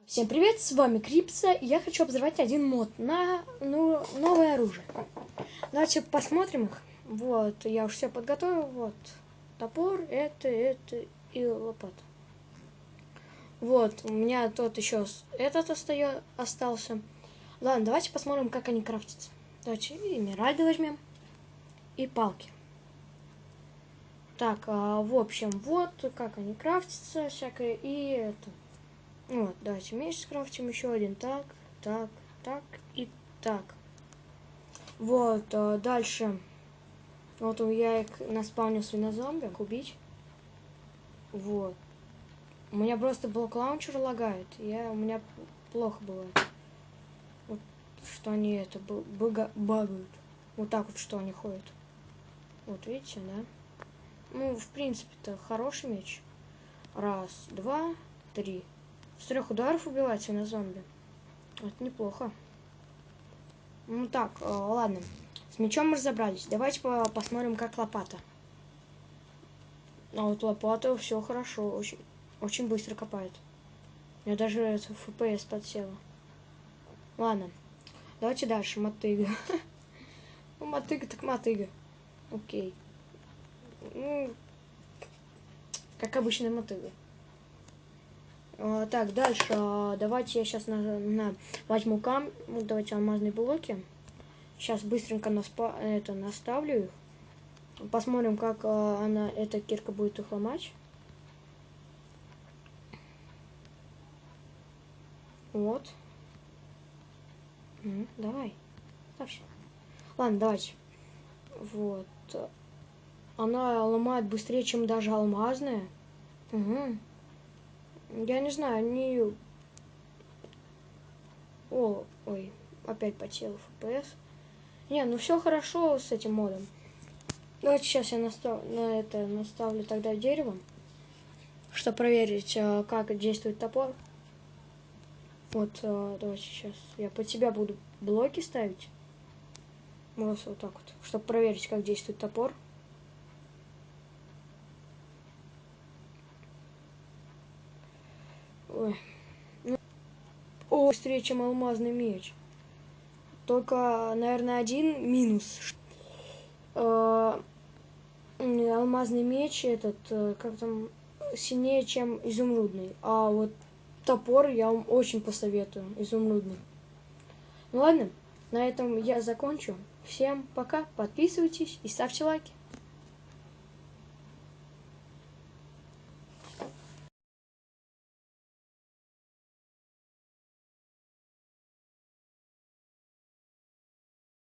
Всем привет, с вами Крипса, и я хочу обозревать один мод на новое оружие. Давайте посмотрим их. Вот, я уже все подготовил. Вот, топор, это и лопата. Вот, у меня тут еще этот остался. Ладно, давайте посмотрим, как они крафтятся. Давайте эмеральды возьмем и палки. Так, в общем, вот как они крафтятся, всякое, и это. Вот, давайте меч скрафтим еще один. Так и так. Вот, дальше. Вот я их наспавнил свинозомби. Убить. Вот. У меня просто блок лаунчер лагает. У меня плохо бывает. Вот, что они это багают. Вот так вот, что они ходят. Вот, видите, да? Ну, в принципе-то хороший меч. Раз, два, три. С 3 ударов убивать свинозомби. Это неплохо. Ну так, ладно. С мечом мы разобрались. Давайте посмотрим, как лопата. А вот лопата все хорошо. Очень быстро копает. У меня даже FPS подсела. Ладно. Давайте дальше. Мотыга. Ну, мотыга так мотыга. Окей. Ну, как обычная мотыга. Так, дальше. Давайте я сейчас возьму давайте алмазные блоки. Сейчас быстренько наставлю их. Посмотрим, как эта кирка будет их ломать. Вот. Давай. Ставься. Ладно, давайте. Вот. Она ломает быстрее, чем даже алмазная. Угу. Я не знаю, они... Ой, опять потел FPS. Не, ну все хорошо с этим модом. Давайте сейчас я наставлю тогда дерево, чтобы проверить, как действует топор. Вот, давайте сейчас я под тебя буду блоки ставить. Вот так вот, чтобы проверить, как действует топор. Ой. Ну, быстрее, чем алмазный меч. Только, наверное, один минус. Алмазный меч этот, как там, сильнее, чем изумрудный. А вот топор я вам очень посоветую, изумрудный. Ну ладно, на этом я закончу. Всем пока, подписывайтесь и ставьте лайки.